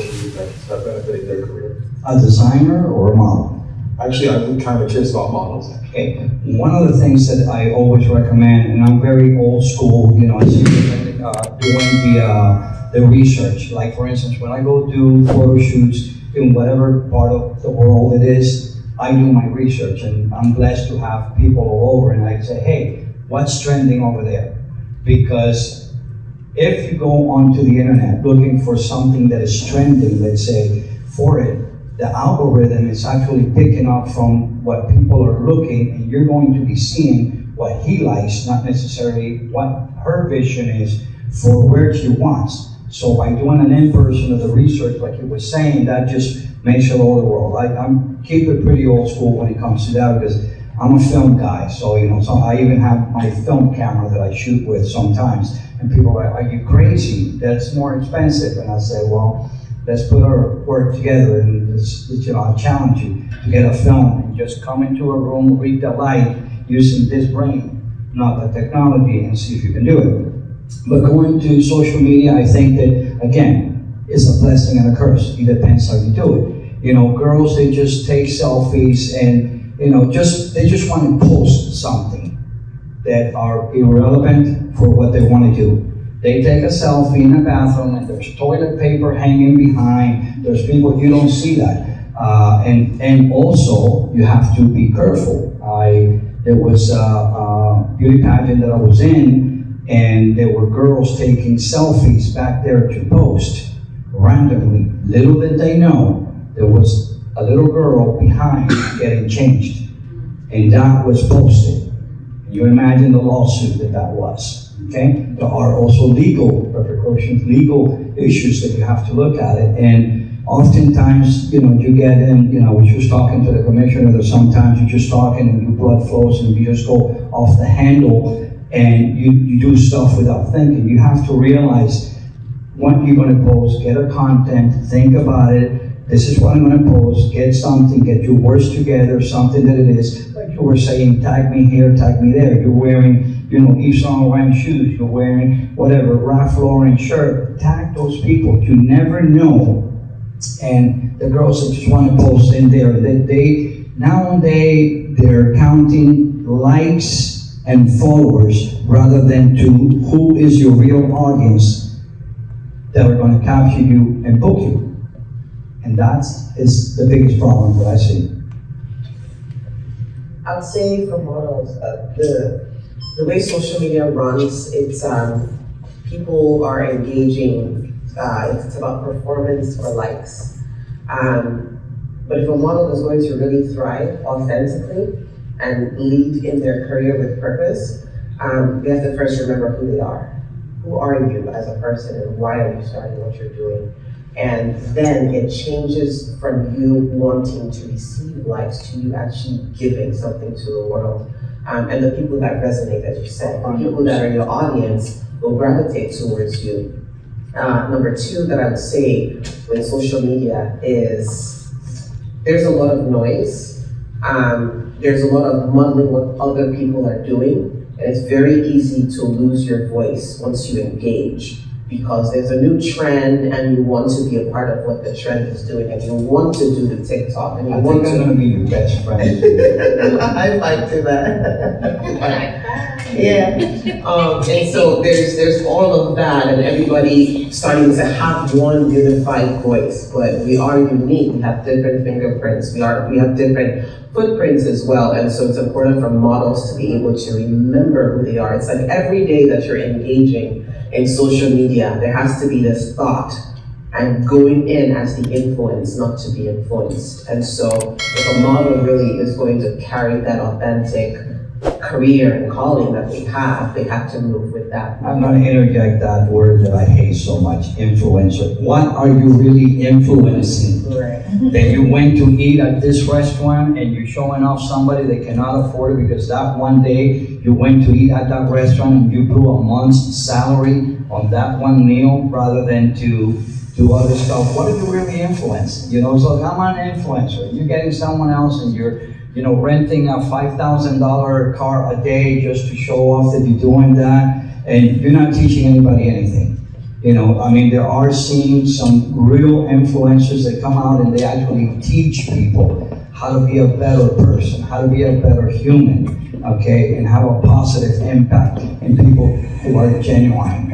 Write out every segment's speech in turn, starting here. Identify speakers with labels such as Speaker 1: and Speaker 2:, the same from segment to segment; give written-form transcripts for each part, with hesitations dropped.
Speaker 1: social media that benefited their career?
Speaker 2: A designer or a model?
Speaker 1: Actually, I'm kind of curious about models.
Speaker 2: Okay, one of the things that I always recommend, and I'm very old school, you know, is doing the research. Like for instance, when I go do photo shoots in whatever part of the world it is, I do my research, and I'm blessed to have people all over, and I say, hey, what's trending over there? Because if you go onto the internet looking for something that is trending, let's say, for it, the algorithm is actually picking up from what people are looking, and you're going to be seeing what he likes, not necessarily what her vision is for where she wants. So by doing an in-person of the research, like you were saying, that just makes it all the world. I'm keep it pretty old school when it comes to that, because I'm a film guy, so you know, so I even have my film camera that I shoot with sometimes, and people are like, are you crazy? That's more expensive. And I say, well, let's put our work together, and you know, I challenge you to get a film and just come into a room, read the light using this brain, not the technology, and see if you can do it. But going to social media, I think that, again, it's a blessing and a curse. It depends how you do it. You know, girls, they just take selfies and, you know, they just want to post something that are irrelevant for what they want to do. They take a selfie in a bathroom and there's toilet paper hanging behind. There's people, you don't see that. And also, you have to be careful. There was a beauty pageant that I was in, and there were girls taking selfies back there to post randomly. Little did they know, there was a little girl behind getting changed. And that was posted. You imagine the lawsuit that was, okay? There are also legal repercussions, legal issues that you have to look at it. And oftentimes, you know, you get in, you know, we're just talking to the commissioner, that sometimes you're just talking and your blood flows and you just go off the handle and you do stuff without thinking. You have to realize what you're going to post, get a content, think about it. This is what I'm going to post, get something, get your words together, something that it is. Like you were saying, tag me here, tag me there. You're wearing, you know, Yves Saint Laurent shoes, you're wearing whatever, Ralph Lauren shirt. Tag those people. You never know. And the girls that just want to post in there, nowadays they're counting likes and followers rather than to who is your real audience that are going to capture you and book you. And that is the biggest problem that I see.
Speaker 3: I would say for models, the way social media runs, it's people are engaging. It's about performance or likes. But if a model is going to really thrive authentically and lead in their career with purpose, they have to first remember who they are. Who are you as a person, and why are you starting what you're doing? And then it changes from you wanting to receive likes to you actually giving something to the world. And the people that resonate, as you said, the people that are your audience will gravitate towards you. Number two that I would say with social media is there's a lot of noise. There's a lot of muddling what other people are doing. And it's very easy to lose your voice once you engage, because there's a new trend and you want to be a part of what the trend is doing, and you want to do the TikTok, and you want to.
Speaker 2: I'm gonna be your best friend.
Speaker 3: I like to that. Yeah. And so there's all of that, and everybody starting to have one unified voice, but we are unique. We have different fingerprints. We have different footprints as well, and so it's important for models to be able to remember who they are. It's like every day that you're engaging in social media, there has to be this thought and going in as the influence, not to be influenced. And so if a model really is going to carry that authentic career and calling that they have to move with that.
Speaker 2: I'm going to interject that word that I hate so much, influencer. What are you really influencing?
Speaker 3: Right.
Speaker 2: That you went to eat at this restaurant and you're showing off somebody that cannot afford it because that one day you went to eat at that restaurant and you blew a month's salary on that one meal rather than to do other stuff. What are you really influencing? You know, so I'm an influencer. You're getting someone else and you're, you know, renting a $5,000 car a day just to show off that you're doing that, and you're not teaching anybody anything. You know, I mean, there are seeing some real influencers that come out and they actually teach people how to be a better person, how to be a better human, okay, and have a positive impact in people who are genuine.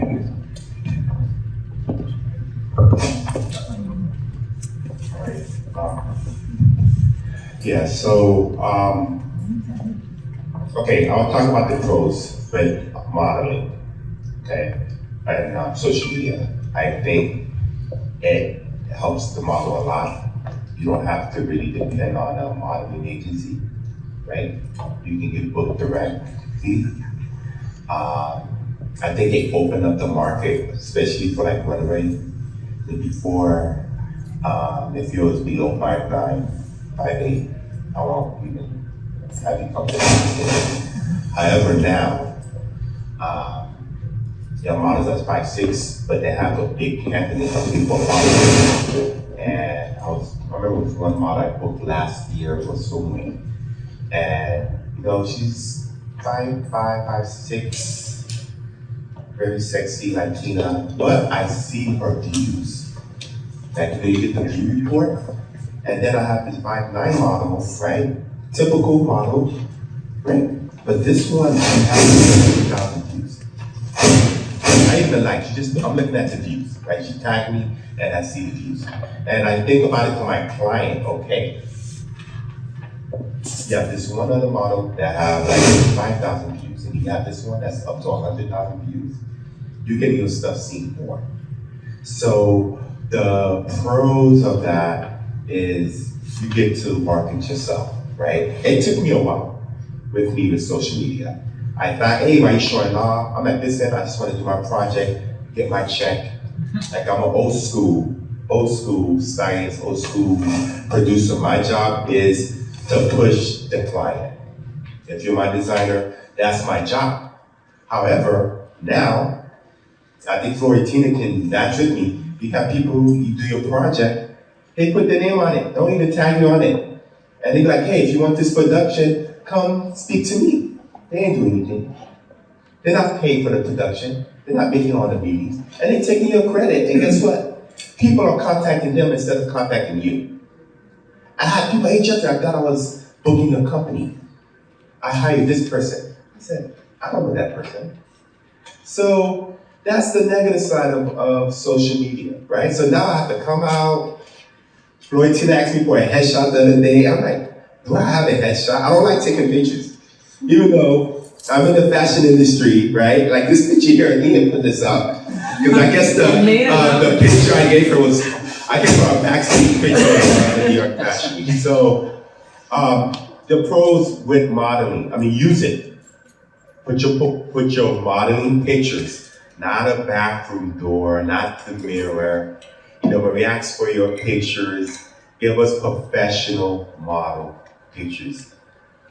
Speaker 4: Yeah, so, okay, I'll talk about the pros with modeling, okay, and social media. I think it helps the model a lot. You don't have to really depend on a modeling agency, right? You can get booked directly. I think it opened up the market, especially for like runway. Before, if it was below 5'9", 5'8", I won't even have you come to that. However, now, models that's 5'6", but they have a big campaign of people following. And I remember with one model I booked last year was Sumi. And, you know, she's 5'5", 5'6", very sexy Latina, but I see her views. Like, you get the view report, and then I have this 5'9" model, right? Typical model, right? But this one has 100,000 views. I even like, I'm looking at the views, right? She tagged me, and I see the views. And I think about it for my client, okay. You have this one other model that have like 5,000 views, and you have this one that's up to 100,000 views. You get your stuff seen more. So the pros of that is you get to market yourself, right? It took me a while with me with social media. I thought, hey, why are you showing off? I'm at this end, I just want to do my project, get my check. Like I'm an old school stylist, old school producer. My job is to push the client. If you're my designer, that's my job. However, now, I think Floritina can match with me. You got people who you do your project, they put their name on it, don't even tag you on it. And they be like, hey, if you want this production, come speak to me. They ain't doing anything. They're not paid for the production. They're not making all the meetings. And they're taking your credit. And guess what? People are contacting them instead of contacting you. I had people, hey, Jeffrey, I thought I was booking a company. I hired this person. I said, I don't know that person. So that's the negative side of social media, right? So now I have to come out. Floyd asked me for a headshot the other day. I'm like, do I have a headshot? I don't like taking pictures. Even though I'm in the fashion industry, right? Like this picture here, he didn't put this up. Because I guess the picture I gave her was, I gave her a backstage picture of the New York Fashion Week. So the pros with modeling, I mean, use it. Put your modeling pictures, not a bathroom door, not the mirror. You know, when we ask for your pictures, give us professional model pictures.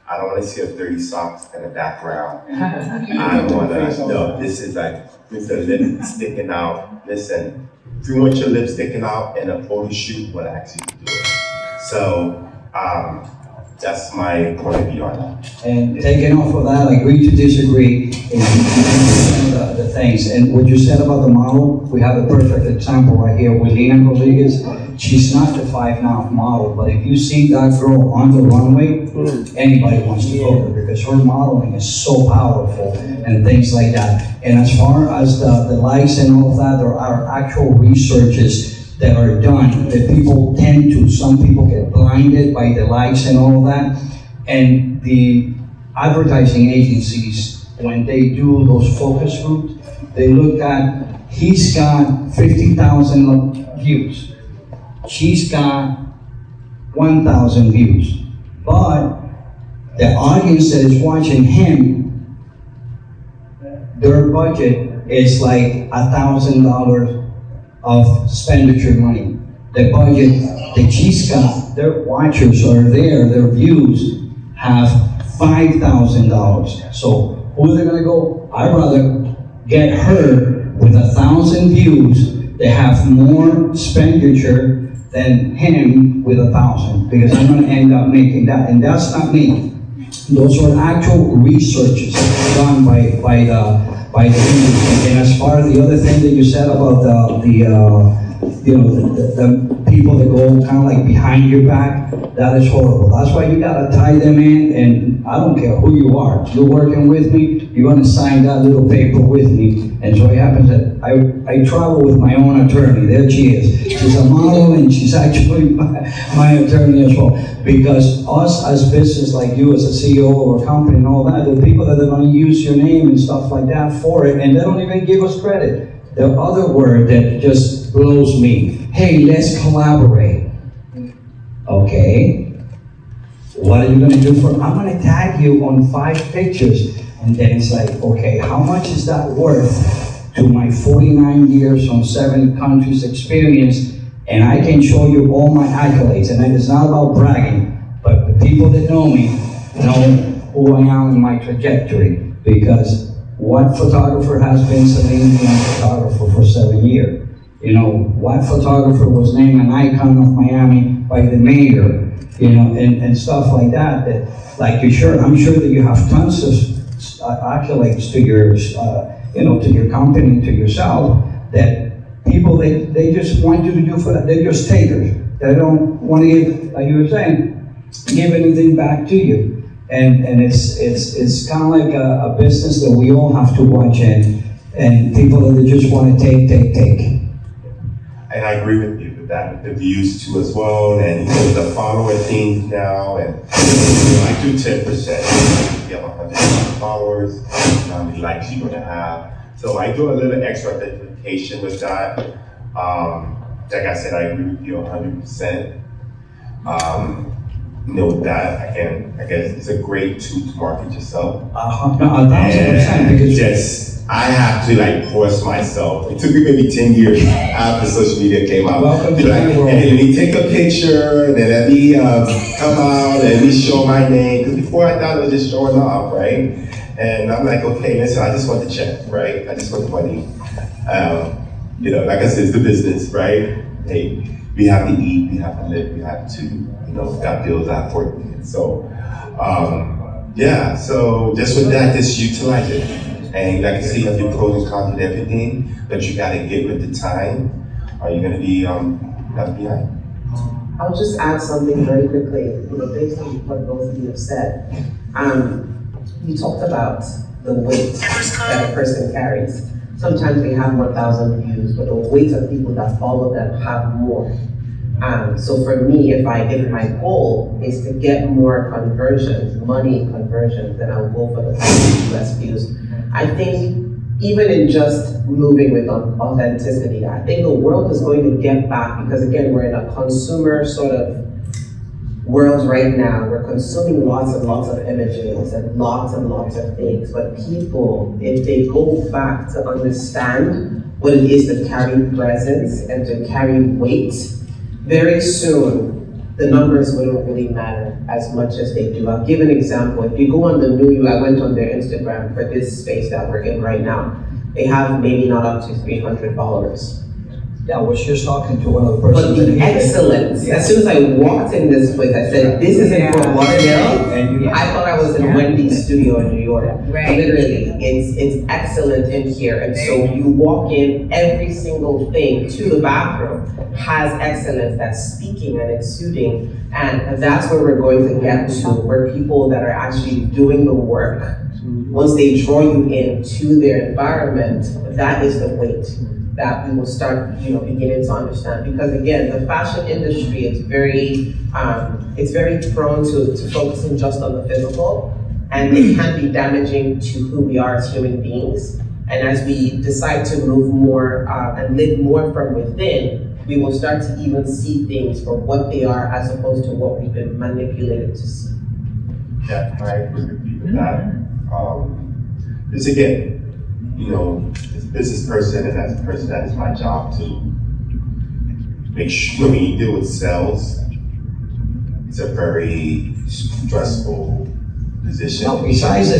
Speaker 4: I don't want to see a dirty socks in the background. I don't want to, no, this is like, with the lip sticking out. Listen, if you want your lip sticking out in a photo shoot, we'll ask you to do it. So, that's my point of view on that.
Speaker 2: And taking off of that, agree to disagree in some of the things. And what you said about the model, we have a perfect example right here with Lina Rodriguez. She's not the 5'9" model, but if you see that girl on the runway, anybody wants to go there because her modeling is so powerful and things like that. And as far as the likes and all of that, there are actual researches that are done that people tend to, some people get blinded by the likes and all of that. And the advertising agencies, when they do those focus groups, they look at, he's got 50,000 views. She's got 1,000 views. But the audience that is watching him, their budget is like $1,000 of expenditure money. The budget that she's got, their watchers are there, their views have $5,000. So who are they gonna go? I'd rather get her with 1,000 views that have more expenditure than him with 1,000, because I'm gonna end up making that, and that's not me. Those are actual researches done by by the views. And as far as the other thing that you said about the people that go kind of like behind your back, that is horrible. That's why you gotta tie them in, and I don't care who you are. You're working with me, you're gonna sign that little paper with me. And so it happens that I travel with my own attorney. There she is. She's a model and she's actually my attorney as well. Because us as business, like you as a CEO of a company and all that, the people that are gonna use your name and stuff like that for it, and they don't even give us credit. The other word that just blows me, hey, let's collaborate. Okay, what are you gonna do for, I'm gonna tag you on 5 pictures, and then it's like, okay, how much is that worth to my 49 years on 7 countries experience, and I can show you all my accolades, and it's not about bragging, but the people that know me know who I am in my trajectory, because what photographer has been Celine Dion photographer for 7 years? You know, what photographer was named an icon of Miami by the mayor, you know, and stuff like that, like I'm sure that you have tons of accolades to your, to your company, to yourself, that people, they just want you to do for that, they're just takers. They don't want to give, like you were saying, give anything back to you. And it's kind of like a business that we all have to watch and people that just want to take.
Speaker 4: And I agree with you with that, with the views too as well, and the follower thing now, and I do 10%. You have 100,000 followers, how many likes you're gonna have. So I do a little extra identification with that. Like I said, I agree with you 100%. That I guess it's a great tool to market yourself.
Speaker 2: No, 1,000%, because
Speaker 4: I have to force myself. It took me maybe 10 years after social media came out.
Speaker 2: Welcome to the world.
Speaker 4: And let me take a picture, and then let me come out, and let me show my name. Because before I thought it was just showing off, right? And I'm like, okay, listen, I just want the check, right? I just want the money. Like I said, it's the business, right? Hey, we have to eat, we have to live, we have to, got bills out for it. So, so just with that, just utilize it. And like I say, you have your pros and cons and everything, but you gotta get with the time, or you're gonna be left behind.
Speaker 3: I'll just add something very quickly, based on what both of you have said. You talked about the weight that a person carries. Sometimes they have 1,000 views, but the weight of people that follow them have more. So for me, if my goal is to get more conversions, money conversions, then I'll go for the less views. I think even in just moving with authenticity, I think the world is going to get back, because again, we're in a consumer sort of world right now. We're consuming lots and lots of images and lots of things, but people, if they go back to understand what it is to carry presence and to carry weight, very soon, the numbers wouldn't really matter as much as they do. I'll give an example. If you go on the I went on their Instagram for this space that we're in right now. They have maybe not up to 300 followers.
Speaker 2: Yeah, I was just talking to one of the persons.
Speaker 3: But the excellence, as soon as I walked in this place, I said, this isn't for Lauderdale. I thought I was in Wendy's studio in New York.
Speaker 5: Right.
Speaker 3: Literally, it's excellent in here. And so you walk in, every single thing to the bathroom has excellence that's speaking and exuding. And that's where we're going to get to, where people that are actually doing the work, once they draw you into their environment, that is the weight that we will start, beginning to understand. Because again, the fashion industry is very prone to focusing just on the physical, and it can be damaging to who we are as human beings. And as we decide to move more and live more from within, we will start to even see things for what they are as opposed to what we've been manipulated to see.
Speaker 4: Yeah, I agree with you with that. This again, as a business person and as a person, that is my job to make sure when you deal with sales, it's a very stressful position.
Speaker 2: Now, besides that,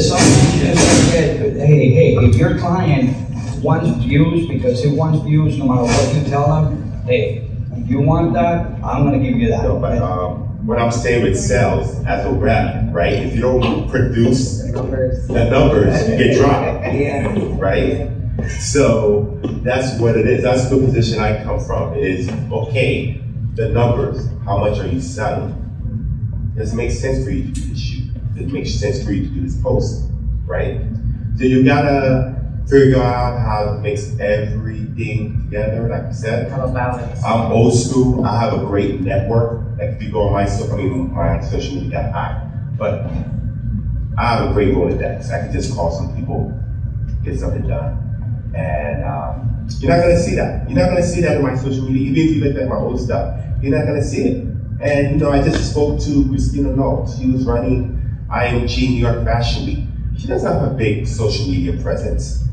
Speaker 2: hey, if your client wants views, because he wants views, no matter what you tell him, hey, if you want that, I'm gonna give you that.
Speaker 4: No, but When I'm saying with sales as a rep, right? If you don't produce
Speaker 3: Numbers.
Speaker 4: the numbers, you get dropped,
Speaker 2: Yeah.
Speaker 4: right? So that's what it is. That's the position I come from is, okay, the numbers, how much are you selling? Does it make sense for you to do this shoot? Does it make sense for you to do this post, right? So you gotta figure out how to mix everything together, like I said.
Speaker 3: Have a balance.
Speaker 4: I'm old school. I have a great network. Like if you go on my social media got high, but I have a great Rolodex. I can just call some people, get something done, and you're not gonna see that. You're not gonna see that in my social media. Even if you look at my old stuff, you're not gonna see it. And I just spoke to Christina Knowles. She was running IMG New York Fashion Week. She doesn't have a big social media presence.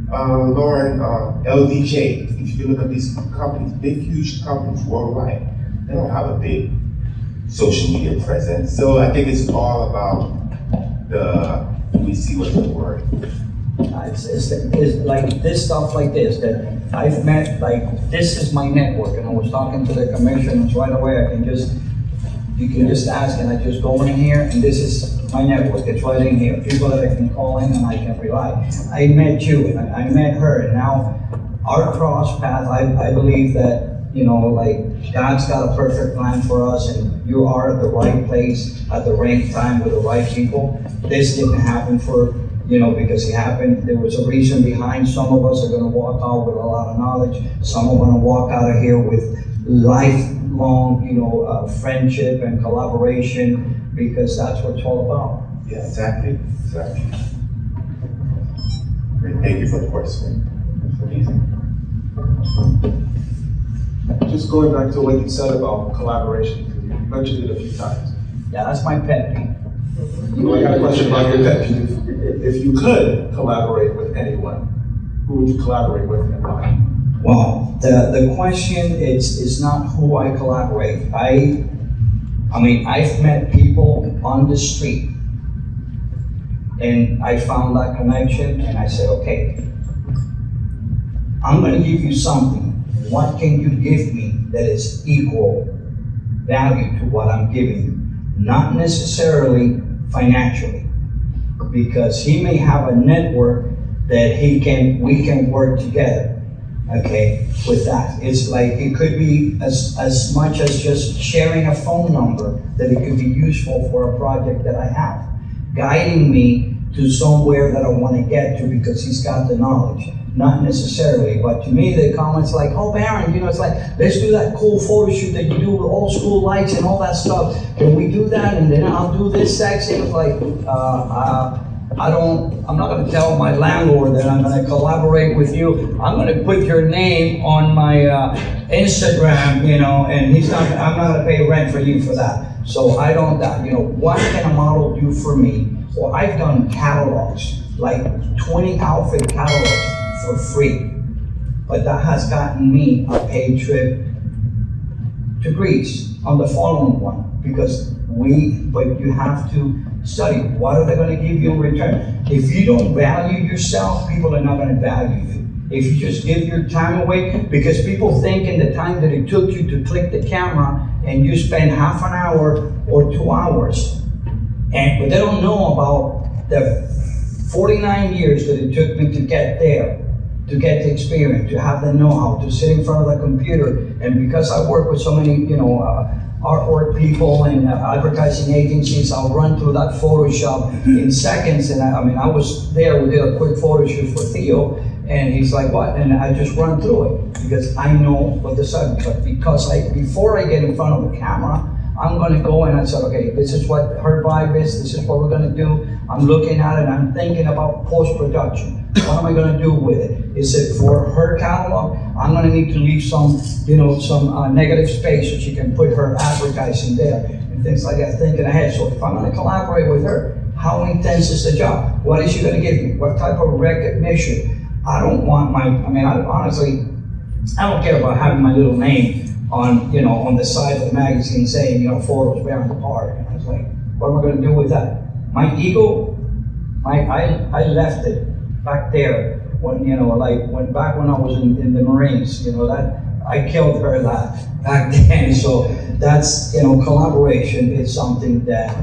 Speaker 4: Lauren, LDJ, if you look at these companies, big, huge companies worldwide, they don't have a big social media presence. So I think it's all about let me see what's the word.
Speaker 2: It's like this stuff like this, that I've met, like, this is my network, and I was talking to the commissioners right away, you can just ask, and I just go in here, and this is my network, it's right in here, people that I can call in and I can rely. I met you, and I met her, and now our cross path, I believe that, like, God's got a perfect plan for us, and you are at the right place at the right time with the right people. This didn't happen because it happened, there was a reason behind. Some of us are gonna walk out with a lot of knowledge, some are gonna walk out of here with lifelong, friendship and collaboration, because that's what it's all about.
Speaker 4: Yeah, exactly. Great, thank you for the question. It's amazing.
Speaker 1: Just going back to what you said about collaboration, because you mentioned it a few times.
Speaker 2: Yeah, that's my pet peeve.
Speaker 1: I got a question about your pet peeve. If you could collaborate with anyone, who would you collaborate with and why?
Speaker 2: Well, the question is not who I collaborate. I mean, I've met people on the street, and I found that connection, and I said, okay, I'm gonna give you something. What can you give me that is equal value to what I'm giving you? Not necessarily financially, because he may have a network that we can work together, okay, with that. It's like, it could be as much as just sharing a phone number, that it could be useful for a project that I have, guiding me to somewhere that I want to get to, because he's got the knowledge. Not necessarily, but to me they comments like, oh Baron, it's like, let's do that cool photo shoot that you do with old school lights and all that stuff. Can we do that? And then I'll do this sexy. It's like, I'm not gonna tell my landlord that I'm gonna collaborate with you. I'm gonna put your name on my Instagram, and I'm not gonna pay rent for you for that. So I don't, what can a model do for me? Well, I've done catalogs, like 20 outfit catalogs for free. But that has gotten me a paid trip to Greece on the following one, because but you have to study. What are they going to give you in return? If you don't value yourself, people are not going to value you. If you just give your time away, because people think in the time that it took you to click the camera and you spend half an hour or 2 hours, but they don't know about the 49 years that it took me to get there, to get the experience, to have the know-how, to sit in front of the computer. And because I work with so many, artwork people and advertising agencies, I'll run through that Photoshop in seconds. And I was there, we did a quick photo shoot for Theo, and he's like, what? And I just run through it, because I know what the subject, but before I get in front of the camera, I'm gonna go and I said, okay, this is what her vibe is, this is what we're gonna do. I'm looking at it, I'm thinking about post-production. What am I gonna do with it? Is it for her catalog? I'm gonna need to leave some negative space so she can put her advertising there and things like that, thinking ahead. So if I'm gonna collaborate with her, how intense is the job? What is she gonna give me? What type of recognition? I don't want honestly, I don't care about having my little name on the side of the magazine saying, photos bearing the part. And I was like, what am I gonna do with that? My ego, I left it back there when, when I was in the Marines, that I killed her that. back then. So that's, collaboration is something that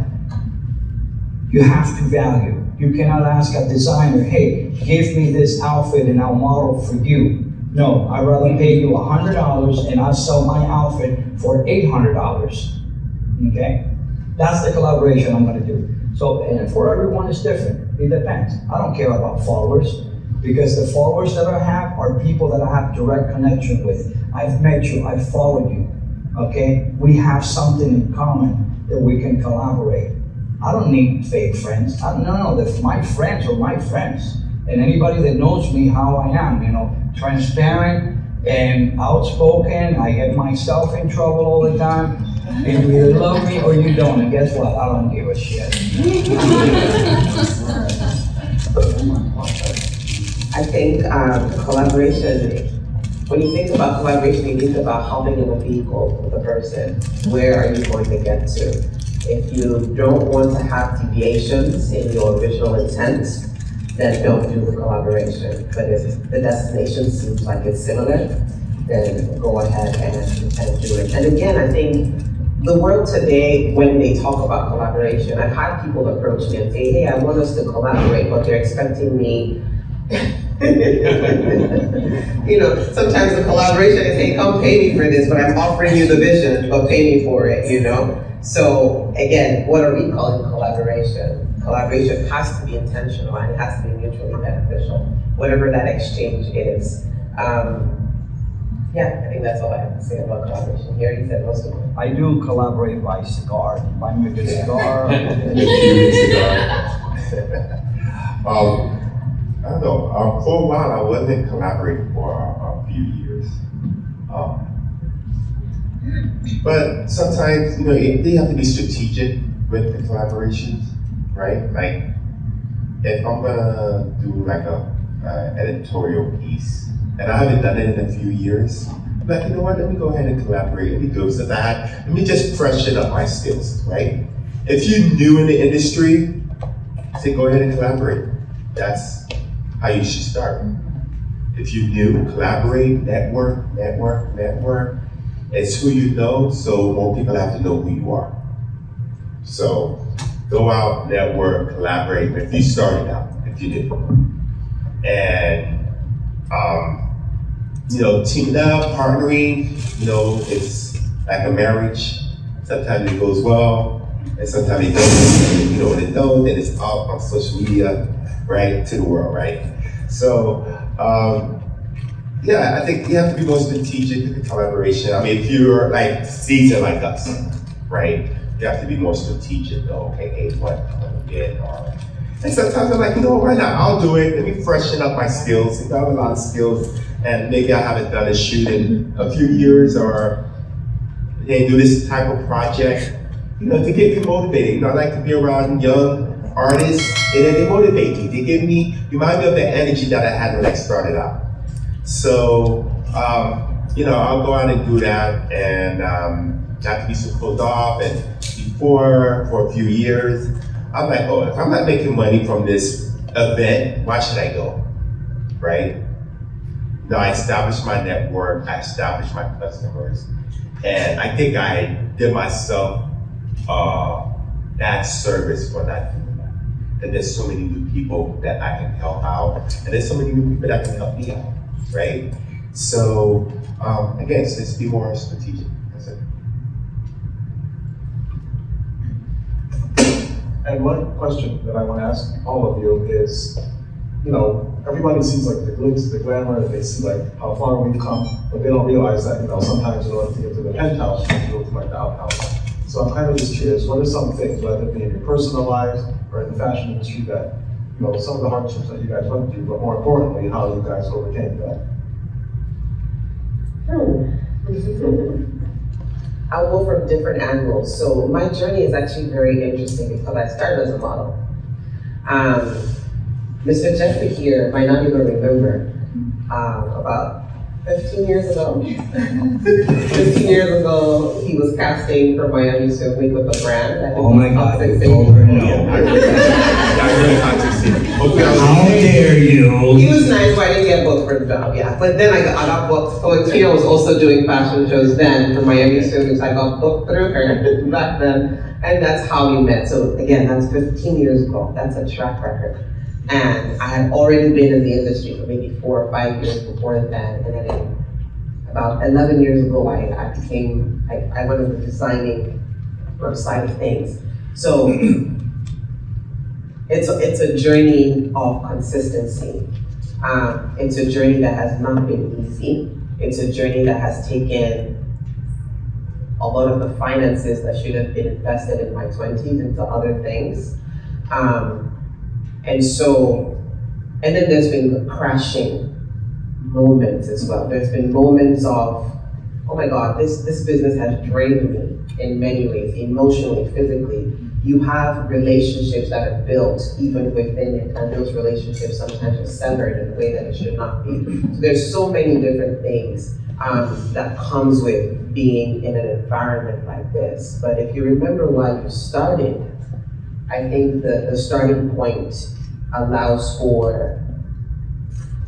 Speaker 2: you have to value. You cannot ask a designer, hey, give me this outfit and I'll model for you. No, I'd rather pay you $100 and I'll sell my outfit for $800. Okay? That's the collaboration I'm gonna do. So, and for everyone it's different. It depends. I don't care about followers, because the followers that I have are people that I have direct connection with. I've met you, I've followed you, okay? We have something in common that we can collaborate. I don't need fake friends. No, my friends are my friends. And anybody that knows me how I am, transparent and outspoken. I get myself in trouble all the time. And you either love me or you don't. And guess what? I don't give a shit.
Speaker 3: I think collaboration, when you think about collaboration, you think about hopping in a vehicle with a person. Where are you going to get to? If you don't want to have deviations in your original intent, then don't do the collaboration. But if the destination seems like it's similar, then go ahead and do it. And again, I think the world today, when they talk about collaboration, I've had people approach me and say, hey, I want us to collaborate, but they're expecting me. Sometimes the collaboration is, hey, come pay me for this, but I'm offering you the vision, but pay me for it, So again, what are we calling collaboration? Collaboration has to be intentional and it has to be mutually beneficial, whatever that exchange is. I think that's all I have to say about collaboration here. You said most of it.
Speaker 2: I do collaborate by cigar. Buy me a good cigar.
Speaker 4: I don't know. For a while, I wasn't collaborating for a few years. But sometimes, they have to be strategic with the collaborations, right? Like, if I'm gonna do like a editorial piece, and I haven't done it in a few years, I'm like, you know what? Let me go ahead and collaborate. Let me do it. Let me just freshen up my skills, right? If you're new in the industry, say go ahead and collaborate. That's how you should start. If you're new, collaborate, network. It's who you know, so more people have to know who you are. So go out, network, collaborate. If you started out, if you did, and teaming up, partnering. It's like a marriage. Sometimes it goes well, and sometimes it doesn't. When it don't, then it's out on social media, right, to the world, right? So. I think you have to be more strategic in the collaboration. I mean, if you're like seasoned like us, right? You have to be more strategic though. Okay, hey, what I'm gonna get? And sometimes I'm like, why not? I'll do it. Let me freshen up my skills. I have a lot of skills, and maybe I haven't done a shoot in a few years, or do this type of project, to get me motivated. I like to be around young artists, and then they motivate me. They remind me of the energy that I had when I started out. So, I'll go out and do that, and have to be so closed off. And for a few years, I'm like, if I'm not making money from this event, why should I go, right? No, I established my network, I established my customers, and I think I did myself that service for not doing that. And there's so many new people that I can help out, and there's so many new people that can help me out. Right? So, again, let's be more strategic. That's it.
Speaker 1: And one question that I want to ask all of you is, everybody sees like the glitz, the glamour, and they see like how far we've come, but they don't realize that, sometimes in order to get to the penthouse, you have to go to like the outhouse. So I'm kind of just curious, what are some things, whether it be in your personal lives or in the fashion industry, that some of the hardships that you guys went through, but more importantly, how you guys overcame that?
Speaker 3: I'll go from different angles. So my journey is actually very interesting because I started as a model. Mr. Jeffrey here might not even remember, about 15 years ago. 15 years ago, he was casting for Miami Swim Week with a brand.
Speaker 2: Oh my God, you told her no.
Speaker 4: Hopefully
Speaker 2: How dare
Speaker 3: He
Speaker 2: you?
Speaker 3: was nice, but I didn't get booked for the job, yeah. But then I got booked. So Tina was also doing fashion shows then for Miami students. I got booked through her back then. And that's how we met. So again, that's 15 years ago. That's a track record. And I had already been in the industry for maybe 4 or 5 years before then. And then about 11 years ago, I went into the designing side of things. So it's a journey of consistency. It's a journey that has not been easy. It's a journey that has taken a lot of the finances that should have been invested in my 20s into other things. And then there's been crashing moments as well. There's been moments of, oh my God, this business has drained me in many ways, emotionally, physically. You have relationships that are built even within it, and those relationships sometimes are severed in a way that it should not be. So there's so many different things that comes with being in an environment like this. But if you remember why you started, I think the starting point allows for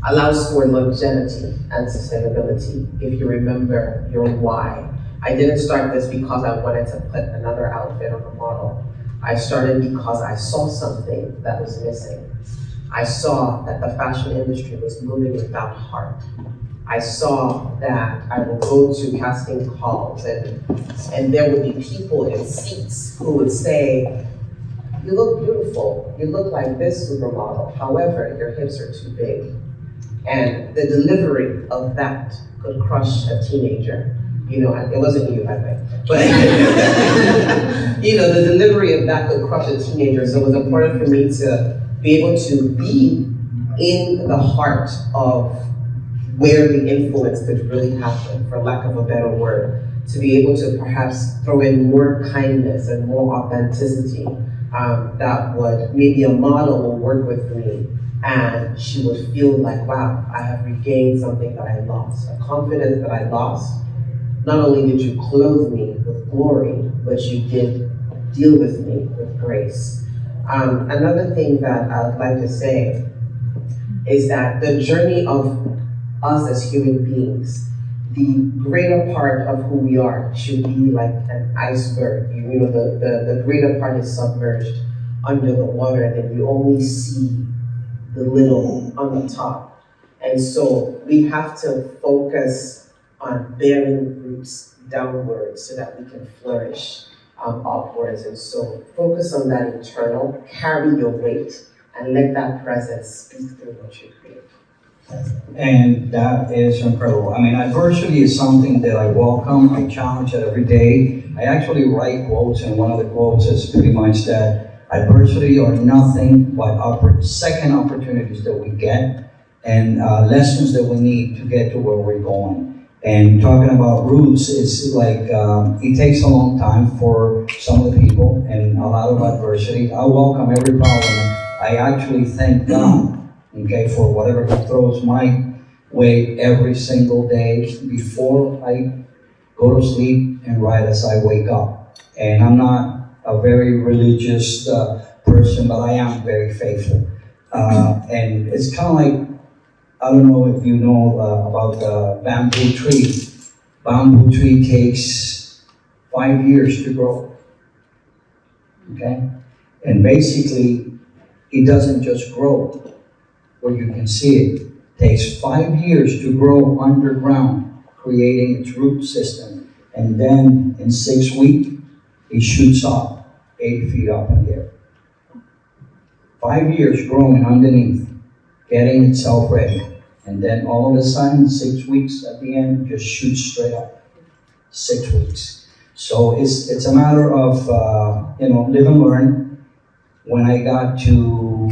Speaker 3: longevity and sustainability. If you remember your why. I didn't start this because I wanted to put another outfit on the model. I started because I saw something that was missing. I saw that the fashion industry was moving without heart. I saw that I would go to casting calls and there would be people in seats who would say, you look beautiful, you look like this supermodel, however, your hips are too big. And the delivery of that could crush a teenager. You know, it wasn't you, by the way. But, you know, the delivery of that could crush a teenager. So it was important for me to be able to be in the heart of where the influence could really happen, for lack of a better word. To be able to perhaps throw in more kindness and more authenticity, that would, maybe a model will work with me and she would feel like, wow, I have regained something that I lost, a confidence that I lost. Not only did you clothe me with glory, but you did deal with me with grace. Another thing that I would like to say is that the journey of us as human beings, the greater part of who we are should be like an iceberg. You know, the greater part is submerged under the water, and then you only see the little on the top. And so we have to focus on bearing roots downwards so that we can flourish upwards. And so focus on that internal, carry your weight, and let that presence speak through what you create.
Speaker 2: And that is incredible. I mean, adversity is something that I welcome. I challenge it every day. I actually write quotes, and one of the quotes is pretty much that adversity are nothing but second opportunities that we get and lessons that we need to get to where we're going. And talking about roots, it's like it takes a long time for some of the people and a lot of adversity. I welcome every problem. I actually thank God, okay, for whatever He throws my way every single day before I go to sleep and right as I wake up. And I'm not a very religious person, but I am very faithful. And it's kind of like, I don't know if you know about the bamboo tree. Bamboo tree takes 5 years to grow, okay? And basically, it doesn't just grow where you can see it. It takes 5 years to grow underground, creating its root system. And then in 6 weeks, it shoots up 8 feet up in the air. 5 years growing underneath, getting itself ready. And then all of a sudden, 6 weeks at the end, just shoots straight up. 6 weeks. So it's a matter of, live and learn. When I got to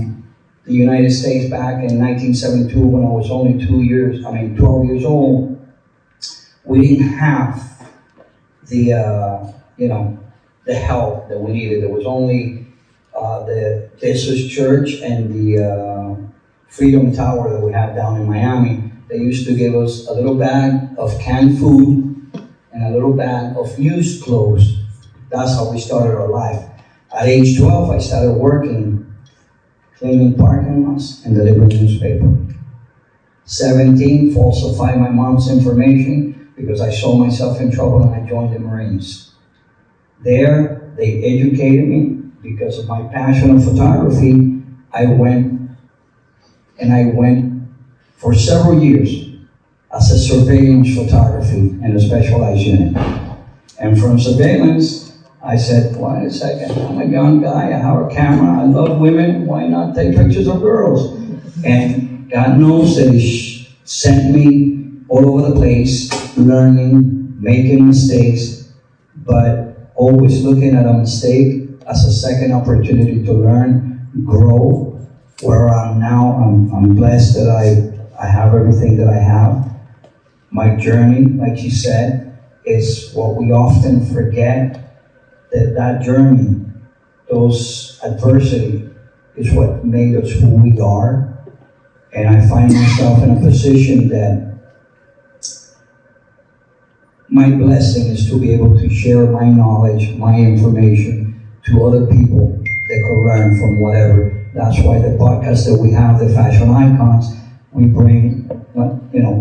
Speaker 2: the United States back in 1972, when I was only 12 years old, we didn't have the help that we needed. There was only the Jesus Church and the Freedom Tower that we have down in Miami. They used to give us a little bag of canned food and a little bag of used clothes. That's how we started our life. At age 12, I started working cleaning parking lots, and delivering newspaper. 17, falsify my mom's information because I saw myself in trouble and I joined the Marines. There, they educated me because of my passion of photography. I went for several years as a surveillance photography in a specialized unit. And from surveillance, I said, wait a second, I'm a young guy, I have a camera, I love women, why not take pictures of girls? And God knows that He sent me all over the place, learning, making mistakes, but always looking at a mistake as a second opportunity to learn, grow. Where I'm now, I'm blessed that I have everything that I have. My journey, like she said, is what we often forget, that journey, those adversity is what made us who we are. And I find myself in a position that my blessing is to be able to share my knowledge, my information to other people that could learn from whatever. That's why the podcast that we have, the Fashion Icons, we bring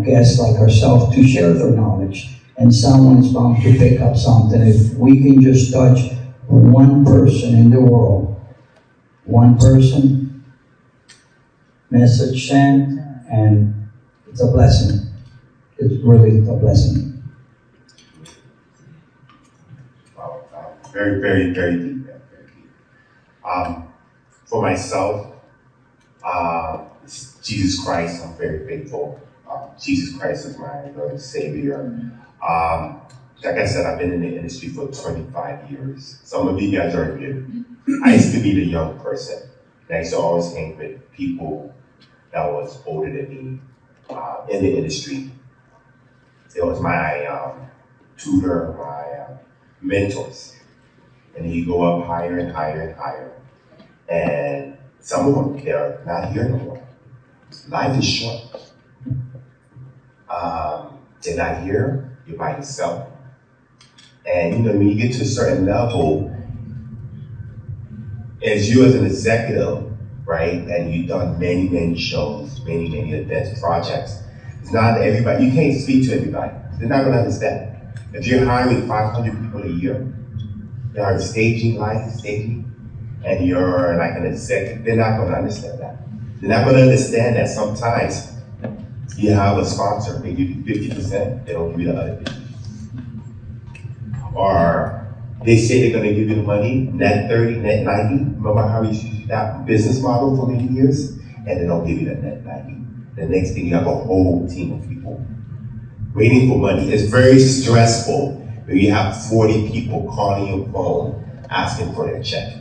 Speaker 2: guests like ourselves to share their knowledge. And someone is bound to pick up something. If we can just touch one person in the world, one person, message sent, and it's a blessing. It's really a blessing.
Speaker 4: Wow, very, very, very deep, man, very deep. For myself, Jesus Christ, I'm very faithful. Jesus Christ is my Lord and Savior. Like I said, I've been in the industry for 25 years. Some of you guys are here. I used to be the young person. And I used to always hang with people that was older than me in the industry. It was my tutor, my mentors. And you go up higher and higher and higher. And some of them, they're not here no more. Life is short. They're not here, you're by yourself. And when you get to a certain level, as you as an executive, right, and you've done many, many shows, many, many events, projects, it's not everybody, you can't speak to everybody. They're not gonna understand. If you're hiring 500 people a year, they are staging, and you're like an executive, they're not gonna understand that. They're not gonna understand that sometimes you have a sponsor, they give you 50%, they don't give you the other 50%. Or they say they're gonna give you the money, net 30, net 90. Remember how we used that business model for many years? And they don't give you that net 90. The next thing, you have a whole team of people waiting for money. It's very stressful when you have 40 people calling your phone asking for their check.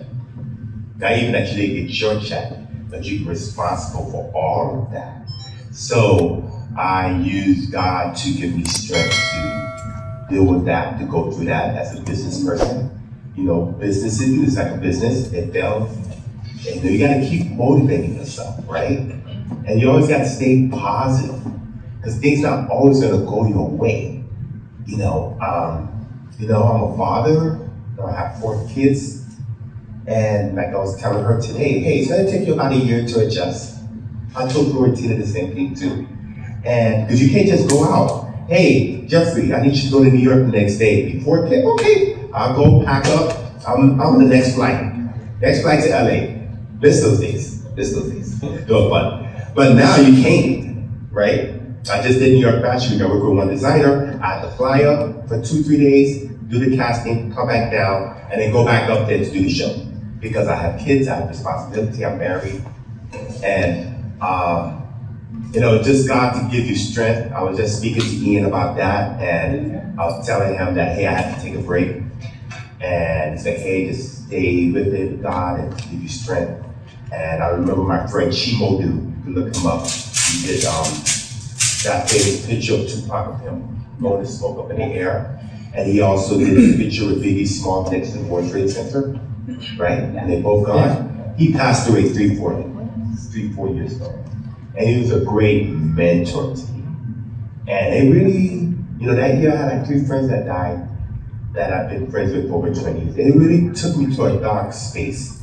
Speaker 4: Not even that you didn't get your check, but you're responsible for all of that. So I use God to give me strength to deal with that, to go through that as a business person. Businesses, it's like a business, it fails. And you gotta keep motivating yourself, right? And you always gotta stay positive, because things not always gonna go your way. I'm a father, I have 4 kids, and like I was telling her today, hey, it's gonna take you about a year to adjust. I told Florentina the same thing too. And because you can't just go out, hey, Jeffrey, I need you to go to New York the next day. Before, okay, I'll go pack up, I'm on the next flight. Next flight to LA. Miss those days. They were fun. But now you can't, right? I just did New York Fashion Week. I worked with one designer. I had to fly up for 2-3 days, do the casting, come back down, and then go back up there to do the show. Because I have kids, I have responsibility, I'm married. And, just God to give you strength. I was just speaking to Ian about that, and I was telling him that, hey, I had to take a break. And he said, hey, just stay with it, God, and give you strength. And I remember my friend Chimo Du, you can look him up. He did that famous picture of Tupac of him blowing the smoke up in the air. And he also did a picture with Biggie Smalls next to the World Trade Center, right? And they both gone. He passed away 3-4 years ago. And he was a great mentor to me. And they really, that year I had like 3 friends that died that I've been friends with for over 20 years. And it really took me to a dark space.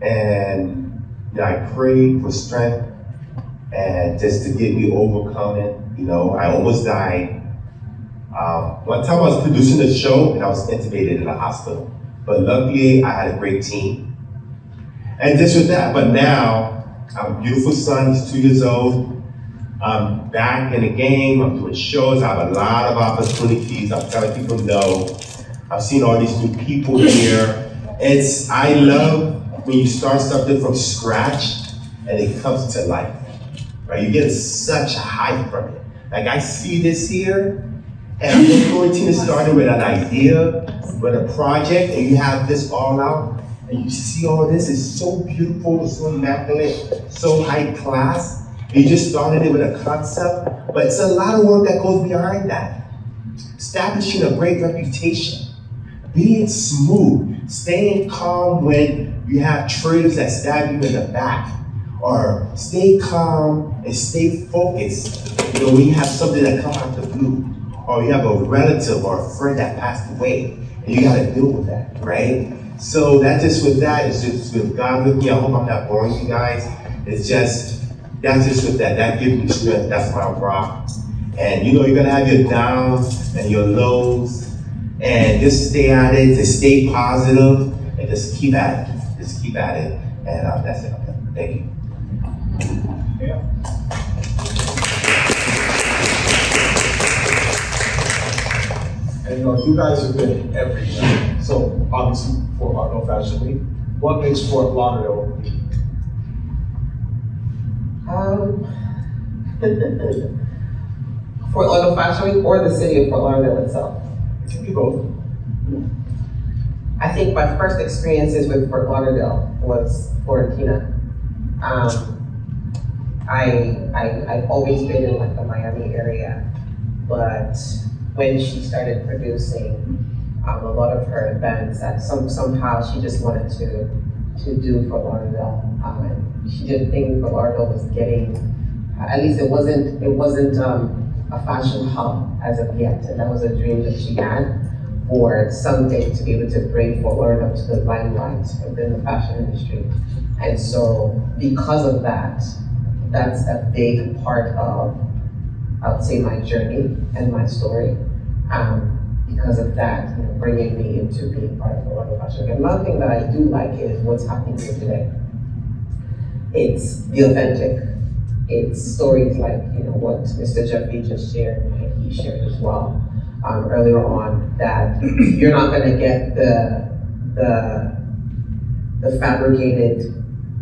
Speaker 4: And I prayed for strength and just to get me overcome it. I almost died. One time I was producing a show and I was intubated in the hospital. But luckily I had a great team. And just with that, but now I have a beautiful son, he's 2 years old. I'm back in the game, I'm doing shows, I have a lot of opportunities. I'm telling people no. I've seen all these new people here. I love when you start something from scratch and it comes to life, right? You get such a hype from it. Like I see this here, and Florentine started with an idea, with a project, and you have this all out, and you see all this, it's so beautiful, it's so immaculate, so high class. You just started it with a concept, but it's a lot of work that goes behind that. Establishing a great reputation, being smooth, staying calm when you have traders that stab you in the back, or stay calm and stay focused. When you have something that comes out the blue, or you have a relative or a friend that passed away, and you gotta deal with that, right? So that's just with that, it's just with God with me. I hope I'm not boring you guys. That's just with that. That gives me strength, that's my rock. And you're gonna have your downs and your lows, and just stay at it, just stay positive, and just keep at it. Just keep at it, and that's it. Thank you.
Speaker 1: Yeah. And you guys have been everywhere. So obviously for Art No Fashion Week, what makes Fort Lauderdale unique?
Speaker 3: Fort Lauderdale Fashion Week or the city of Fort Lauderdale itself?
Speaker 1: It can be both.
Speaker 3: I think my first experiences with Fort Lauderdale was Florentina. I've always been in like the Miami area, but when she started producing a lot of her events, that somehow she just wanted to do Fort Lauderdale. And she didn't think Fort Lauderdale was getting, at least it wasn't a fashion hub as of yet, and that was a dream that she had for someday to be able to bring Fort Lauderdale to the limelight within the fashion industry. And so because of that, that's a big part of, I would say, my journey and my story. Because of that, bringing me into being part of the Fort Lauderdale Fashion Week. Another thing that I do like is what's happening here today. It's the authentic. It's stories like what Mr. Jeffrey just shared, and he shared as well earlier on, that you're not going to get the fabricated,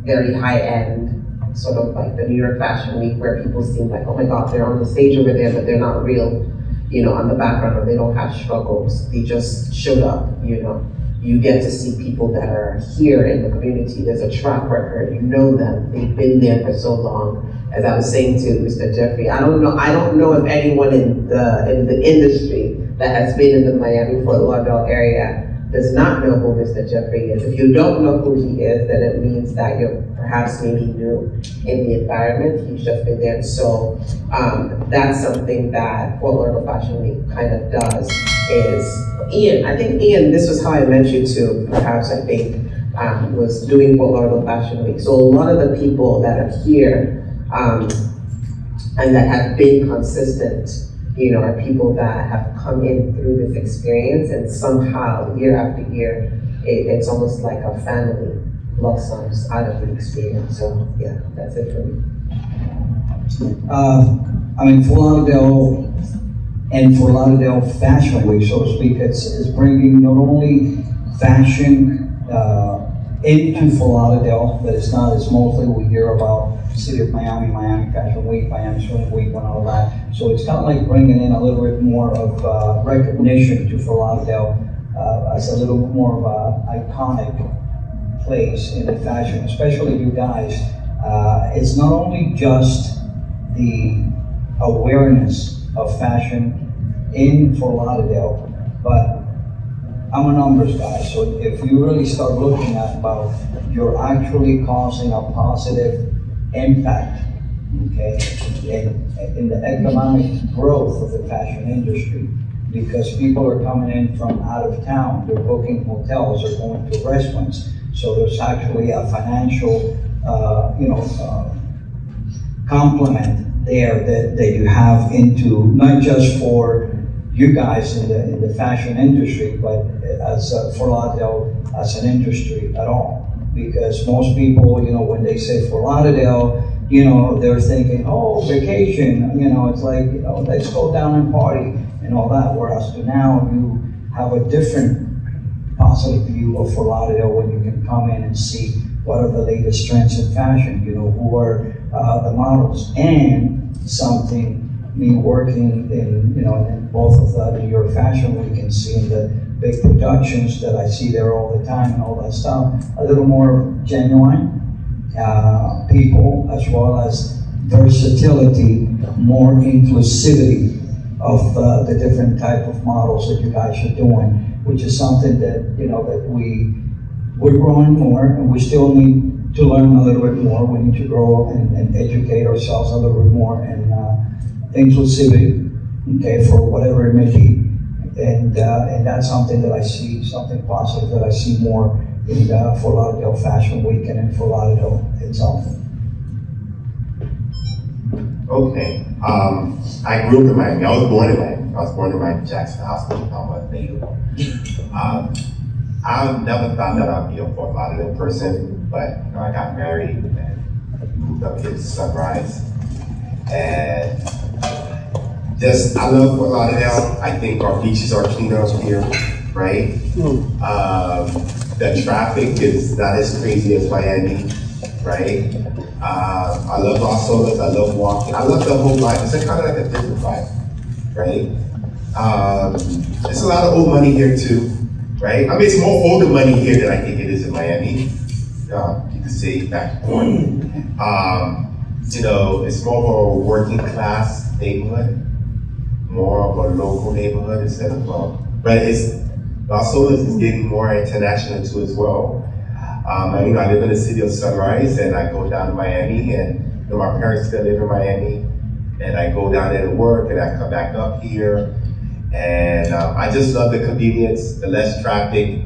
Speaker 3: very high-end, sort of like the New York Fashion Week, where people seem like, oh my God, they're on the stage over there, but they're not real, on the background, or they don't have struggles. They just showed up, You get to see people that are here in the community. There's a track record, you know them, they've been there for so long. As I was saying to Mr. Jeffrey, I don't know if anyone in the industry that has been in the Miami Fort Lauderdale area does not know who Mr. Jeffrey is. If you don't know who he is, then it means that you're perhaps maybe new in the environment. He's just been there. So that's something that Fort Lauderdale Fashion Week kind of does is, Ian, this was how I met you too, perhaps I think, was doing Fort Lauderdale Fashion Week. So a lot of the people that are here and that have been consistent, are people that have come in through this experience, and somehow year after year, it's almost like a family blossoms out of the experience. So yeah, that's it for me.
Speaker 2: Fort Lauderdale and Fort Lauderdale Fashion Week, so to speak, it's bringing not only fashion into Fort Lauderdale, but it's mostly we hear about City of Miami, Miami Fashion Week, Miami Swim Week, and all that. So it's kind of like bringing in a little bit more of recognition to Fort Lauderdale as a little bit more of an iconic place in the fashion, especially you guys. It's not only just the awareness of fashion in Fort Lauderdale, but I'm a numbers guy, so if you really start looking at about you're actually causing a positive impact, okay, in the economic growth of the fashion industry, because people are coming in from out of town, they're booking hotels, they're going to restaurants, so there's actually a financial complement there that you have into, not just for you guys in the fashion industry, but as Fort Lauderdale as an industry at all. Because most people, when they say Fort Lauderdale, they're thinking, oh, vacation, it's like, let's go down and party and all that. Whereas to now you have a different positive view of Fort Lauderdale when you can come in and see what are the latest trends in fashion, who are the models, and something, me working in both of the New York Fashion Week and seeing the big productions that I see there all the time and all that stuff, a little more genuine people, as well as versatility, more inclusivity of the different type of models that you guys are doing, which is something that, that we're growing more, and we still need to learn a little bit more. We need to grow and educate ourselves a little bit more in inclusivity, okay, for whatever it may be. And that's something that I see, something positive that I see more in the Fort Lauderdale Fashion Week and in Fort Lauderdale itself.
Speaker 4: Okay. I grew up in Miami. I was born in Miami. I was born in Miami Jackson Hospital. I'm a native. I never thought that I'd be a Fort Lauderdale person, but I got married and moved up here to Sunrise. And I love Fort Lauderdale. I think our beaches are cleaner up here, right? The traffic is not as crazy as Miami, right? I love Las Olas, I love walking. I love the whole vibe. It's kind of like a different vibe, right? There's a lot of old money here too, right? I mean, it's more older money here than I think it is in Miami. You could say back then. It's more of a working class neighborhood, more of a local neighborhood instead of, but Las Olas is getting more international too as well. I live in the city of Sunrise, and I go down to Miami, and my parents still live in Miami, and I go down there to work, and I come back up here, and I just love the convenience, the less traffic.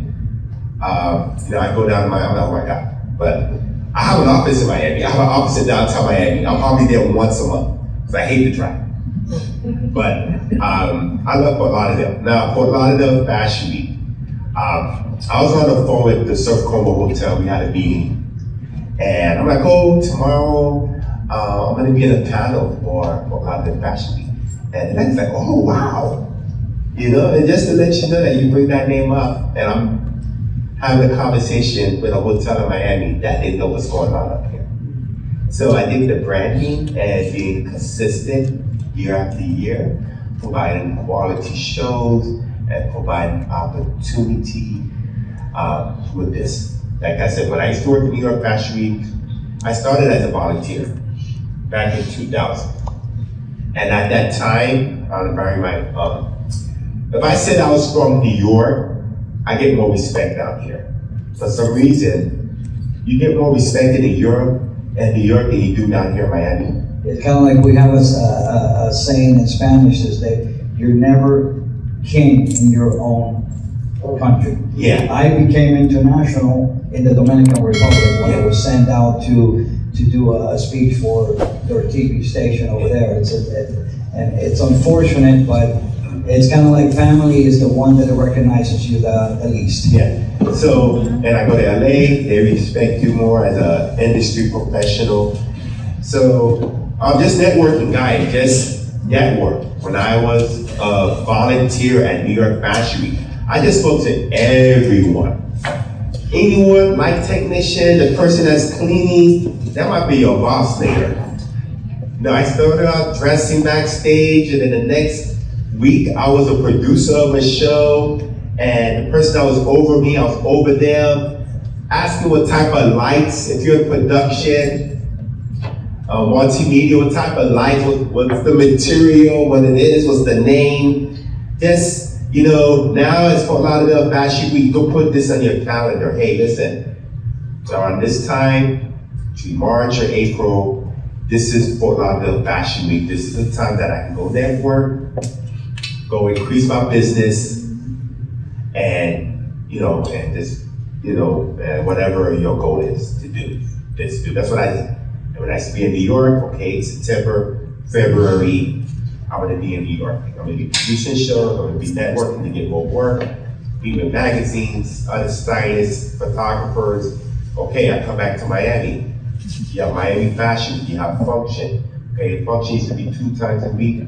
Speaker 4: I go down to Miami, oh my God, but I have an office in Miami. I have an office in downtown Miami. I'm probably there once a month, because I hate the traffic. But I love Fort Lauderdale. Now, Fort Lauderdale Fashion Week. I was on the phone with the Surf Como Hotel. We had a meeting. And I'm like, tomorrow I'm going to be in a panel for Fort Lauderdale Fashion Week. And then it's like, oh, wow. And just to let you know that you bring that name up, and I'm having a conversation with a hotel in Miami that they know what's going on up here. So I think the branding and being consistent year after year, providing quality shows and providing opportunity with this. Like I said, when I used to work in New York Fashion Week, I started as a volunteer back in 2000. And at that time, if I said I was from New York, I get more respect down here. For some reason, you get more respect in Europe and New York than you do down here in Miami.
Speaker 2: It's kind of like we have a saying in Spanish is that you're never king in your own country.
Speaker 4: Yeah.
Speaker 2: I became international in the Dominican Republic when I was sent out to do a speech for their TV station over there. And it's unfortunate, but it's kind of like family is the one that recognizes you the least.
Speaker 4: Yeah. So, and I go to LA, they respect you more as an industry professional. So, I'm just networking guy, just network. When I was a volunteer at New York Fashion Week, I just spoke to everyone. Anyone, light technician, the person that's cleaning, that might be your boss later. I started out dressing backstage, and then the next week I was a producer of a show, and the person that was over me, I was over them, asking what type of lights, if you're in production, multimedia, what type of lights, what's the material, what it is, what's the name. Just, now it's Fort Lauderdale Fashion Week, go put this on your calendar. Hey, listen, around this time, between March or April, this is Fort Lauderdale Fashion Week. This is the time that I can go network, go increase my business, and, and just, whatever your goal is to do. this field. That's what I did. And when I used to be in New York, okay, September, February, I'm gonna be in New York. I'm gonna be producing shows, I'm gonna be networking to get more work, be with magazines, other stylists, photographers. Okay, I come back to Miami. You have Miami Fashion, you have Function. Okay, Function used to be 2 times a week,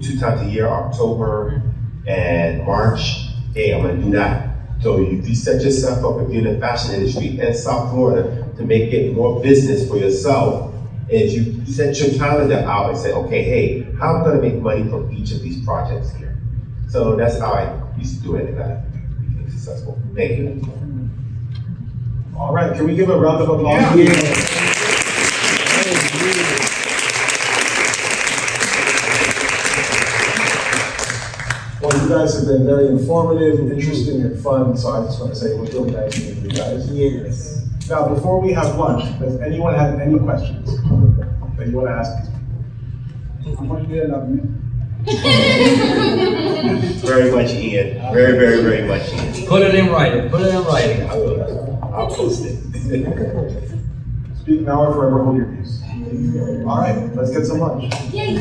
Speaker 4: 2 times a year, October and March. Hey, I'm gonna do that. So if you set yourself up, if you're in the fashion industry in South Florida, to make it more business for yourself, if you set your calendar out and say, okay, hey, how am I gonna make money from each of these projects here? So that's how I used to do it, and I became successful. Thank you.
Speaker 1: All right, can we give a round of applause? Well, you guys have been very informative, interesting, and fun, so I just want to say it was really nice meeting you guys.
Speaker 3: Yes.
Speaker 1: Now, before we have lunch, does anyone have any questions that you want to ask these people?
Speaker 4: Very much, Ian. Very, very, very much, Ian.
Speaker 2: Put it in writing, put it in writing.
Speaker 4: I will. I'll post it.
Speaker 1: Speak now or forever hold your peace. All right, let's get some lunch.
Speaker 5: Yay!